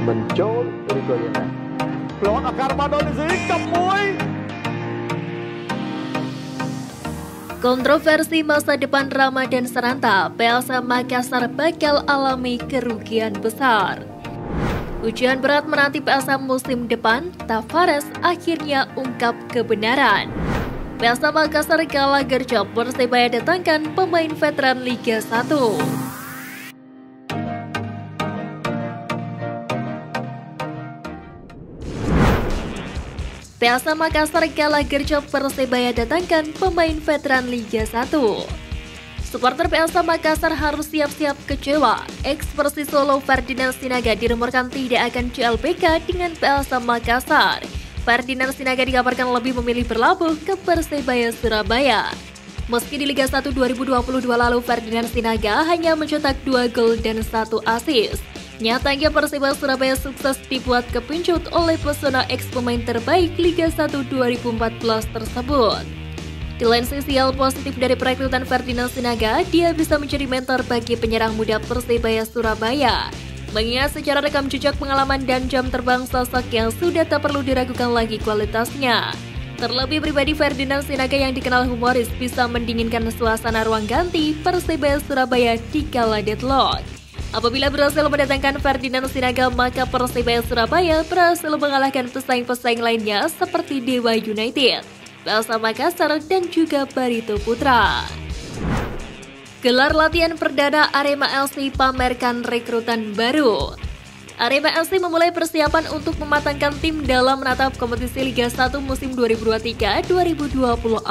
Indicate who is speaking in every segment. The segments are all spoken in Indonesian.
Speaker 1: mìnhចូលឬក៏យ៉ាងណា
Speaker 2: Pelawat akar Ramadan di sini kemuy.
Speaker 3: Kontroversi masa depan Ramadan Sananta, PSM Makassar bakal alami kerugian besar. Ujian berat menanti PSM musim depan, Tavares akhirnya ungkap kebenaran. PSM Makassar kalah gercep, Persebaya datangkan pemain veteran Liga 1. PSM Makassar kalah gercep, Persebaya datangkan pemain veteran Liga 1. Supporter PSM Makassar harus siap-siap kecewa. Ex Persis Solo Ferdinand Sinaga dirumorkan tidak akan CLBK dengan PSM Makassar. Ferdinand Sinaga dikabarkan lebih memilih berlabuh ke Persebaya Surabaya. Meski di Liga 1 2022 lalu Ferdinand Sinaga hanya mencetak 2 gol dan 1 assist. Nyatanya Persebaya Surabaya sukses dibuat kepincut oleh pesona ex-pemain terbaik Liga 1 2014 tersebut. Di lain sisi, hal positif dari perekrutan Ferdinand Sinaga, dia bisa menjadi mentor bagi penyerang muda Persebaya Surabaya. Mengingat secara rekam jejak pengalaman dan jam terbang sosok yang sudah tak perlu diragukan lagi kualitasnya. Terlebih pribadi Ferdinand Sinaga yang dikenal humoris bisa mendinginkan suasana ruang ganti Persebaya Surabaya di kala deadlock. Apabila berhasil mendatangkan Ferdinand Sinaga, maka Persebaya Surabaya berhasil mengalahkan pesaing-pesaing lainnya seperti Dewa United, PSM Makassar, dan juga Barito Putra. Gelar latihan perdana Arema FC pamerkan rekrutan baru. Arema FC memulai persiapan untuk mematangkan tim dalam menatap kompetisi Liga 1 musim 2023-2024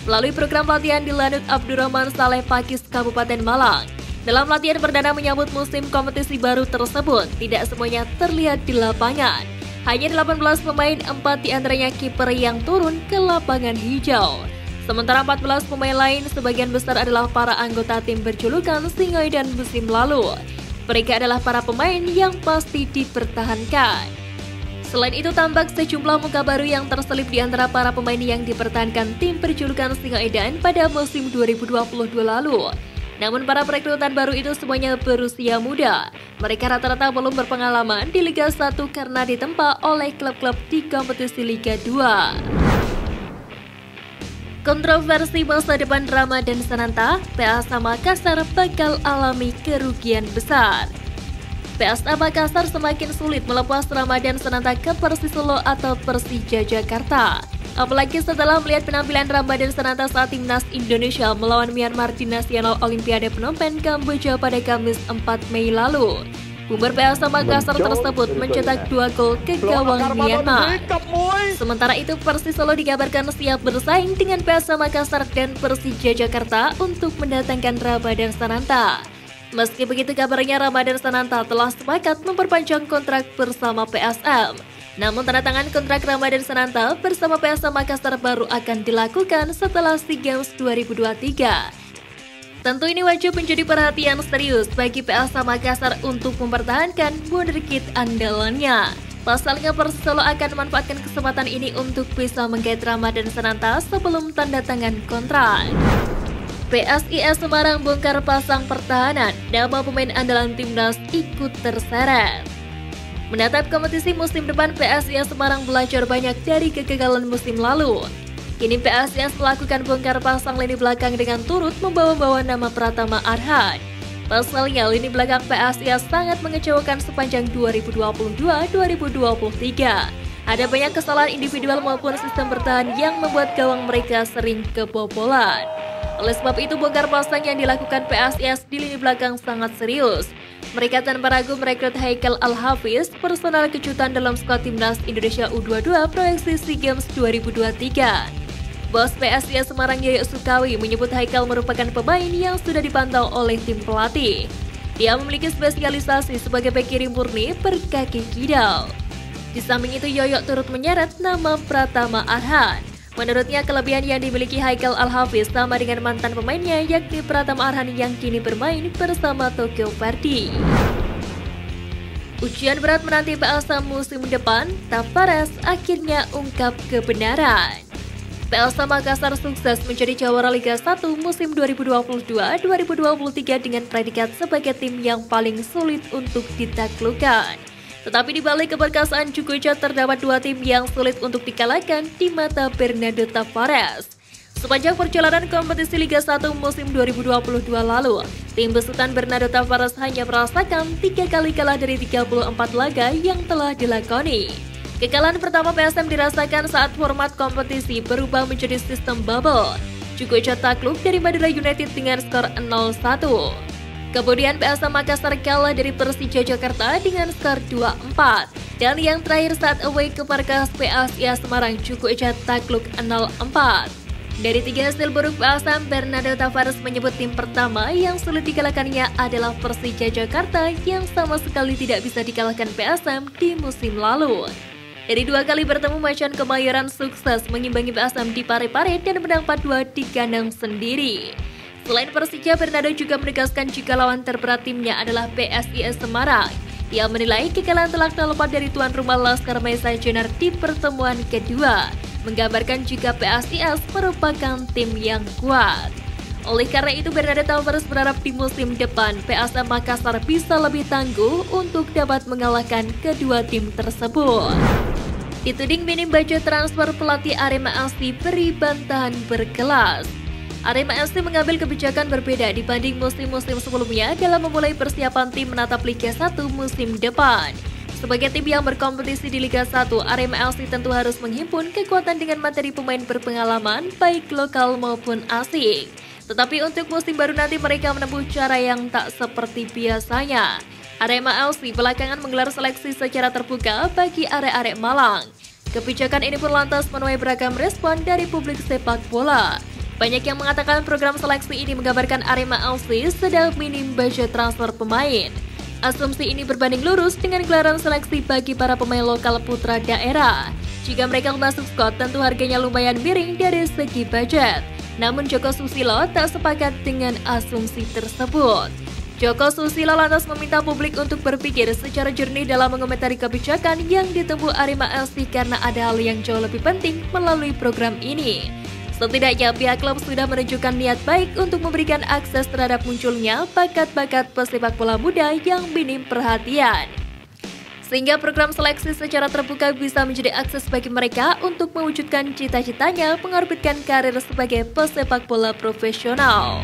Speaker 3: melalui program latihan di Lanut Abdurrahman Saleh Pakis, Kabupaten Malang. Dalam latihan perdana menyambut musim kompetisi baru tersebut, tidak semuanya terlihat di lapangan. Hanya 18 pemain, 4 diantaranya kiper yang turun ke lapangan hijau. Sementara 14 pemain lain sebagian besar adalah para anggota tim berjulukan Singoedan musim lalu. Mereka adalah para pemain yang pasti dipertahankan. Selain itu tampak sejumlah muka baru yang terselip di antara para pemain yang dipertahankan tim berjulukan Singoedan pada musim 2022 lalu. Namun para perekrutan baru itu semuanya berusia muda. Mereka rata-rata belum berpengalaman di Liga 1 karena ditempa oleh klub-klub di kompetisi Liga 2. Kontroversi masa depan Ramadan Sananta, PSM Makassar bakal alami kerugian besar. PSM Makassar semakin sulit melepas Ramadan Sananta ke Persis Solo atau Persija Jakarta. Apalagi setelah melihat penampilan Ramadan Sananta saat timnas Indonesia melawan Myanmar di Nasional Olimpiade Phnom Penh, Kamboja pada Kamis 4 Mei lalu. Boomer PSM Makassar tersebut mencetak 2 gol ke gawang Myanmar. Sementara itu Persis Solo dikabarkan siap bersaing dengan PSM Makassar dan Persija Jakarta untuk mendatangkan Ramadan Sananta. Meski begitu, kabarnya Ramadan Sananta telah sepakat memperpanjang kontrak bersama PSM. Namun tanda tangan kontrak Ramadan Sananta bersama PSM Makassar baru akan dilakukan setelah SEA Games 2023. Tentu ini wajib menjadi perhatian serius bagi PSM Makassar untuk mempertahankan wonderkid andalannya. Pasalnya Persis Solo akan memanfaatkan kesempatan ini untuk bisa menggait Ramadan Sananta sebelum tanda tangan kontrak. PSIS Semarang bongkar pasang pertahanan, nama pemain andalan timnas ikut terseret. Menatap kompetisi musim depan, PSIS Semarang belajar banyak dari kegagalan musim lalu. Kini PSIS melakukan bongkar pasang lini belakang dengan turut membawa nama Pratama Arhan. Pasalnya, lini belakang PSIS sangat mengecewakan sepanjang 2022-2023. Ada banyak kesalahan individual maupun sistem bertahan yang membuat gawang mereka sering kebobolan. Oleh sebab itu, bongkar pasang yang dilakukan PSIS di lini belakang sangat serius. Mereka tanpa ragu merekrut Haikal Al-Hafiz, personal kejutan dalam skuad timnas Indonesia U22 proyeksi SEA Games 2023. Bos PSIS Semarang Yoyo Sukawi menyebut Haikal merupakan pemain yang sudah dipantau oleh tim pelatih. Dia memiliki spesialisasi sebagai bek kiri murni berkaki kidal. Di samping itu, Yoyo turut menyeret nama Pratama Arhan. Menurutnya, kelebihan yang dimiliki Haikal Al-Hafiz sama dengan mantan pemainnya, yakni Pratama Arhan yang kini bermain bersama Tokyo Verdy. Ujian berat menanti PSM musim depan, Tavares akhirnya ungkap kebenaran. PSM Makassar sukses menjadi jawara Liga 1 musim 2022-2023 dengan predikat sebagai tim yang paling sulit untuk ditaklukkan. Tetapi di balik keperkasaan Cukuca terdapat dua tim yang sulit untuk dikalahkan di mata Bernardo Tavares. Sepanjang perjalanan kompetisi Liga 1 musim 2022 lalu, tim besutan Bernardo Tavares hanya merasakan 3 kali kalah dari 34 laga yang telah dilakoni. Kekalahan pertama PSM dirasakan saat format kompetisi berubah menjadi sistem bubble. Cukuca takluk dari Madura United dengan skor 0-1. Kemudian PSM Makassar kalah dari Persija Jakarta dengan skor 2-4. Dan yang terakhir saat away ke markas PSIS Semarang, Cukuca takluk 0-4. Dari 3 hasil buruk PSM, Bernardo Tavares menyebut tim pertama yang sulit dikalahkannya adalah Persija Jakarta yang sama sekali tidak bisa dikalahkan PSM di musim lalu. Dari 2 kali bertemu, Macan Kemayoran sukses mengimbangi PSM di Parepare dan menang 4-2 di kandang sendiri. Selain Persija, Bernardo juga menegaskan jika lawan terberat timnya adalah PSIS Semarang. Ia menilai kekalahan telak tak lepas dari tuan rumah Laskar Maesa Jenar di pertemuan kedua, menggambarkan jika PSIS merupakan tim yang kuat. Oleh karena itu, Bernardo Tavares berharap di musim depan PSM Makassar bisa lebih tangguh untuk dapat mengalahkan kedua tim tersebut. Dituding minim budget transfer, pelatih Arema FC beri bantahan berkelas. Arema FC mengambil kebijakan berbeda dibanding musim-musim sebelumnya dalam memulai persiapan tim menatap Liga 1 musim depan. Sebagai tim yang berkompetisi di Liga 1, Arema FC tentu harus menghimpun kekuatan dengan materi pemain berpengalaman baik lokal maupun asing. Tetapi untuk musim baru nanti mereka menempuh cara yang tak seperti biasanya. Arema FC belakangan menggelar seleksi secara terbuka bagi arek-arek Malang. Kebijakan ini pun lantas menuai beragam respon dari publik sepak bola. Banyak yang mengatakan program seleksi ini menggambarkan Arema FC sedang minim budget transfer pemain. Asumsi ini berbanding lurus dengan gelaran seleksi bagi para pemain lokal putra daerah. Jika mereka masuk squad, tentu harganya lumayan miring dari segi budget. Namun Joko Susilo tak sepakat dengan asumsi tersebut. Joko Susilo lantas meminta publik untuk berpikir secara jernih dalam mengomentari kebijakan yang ditempuh Arema FC karena ada hal yang jauh lebih penting melalui program ini. Setidaknya pihak klub sudah menunjukkan niat baik untuk memberikan akses terhadap munculnya bakat-bakat pesepak bola muda yang minim perhatian. Sehingga program seleksi secara terbuka bisa menjadi akses bagi mereka untuk mewujudkan cita-citanya mengorbitkan karir sebagai pesepak bola profesional.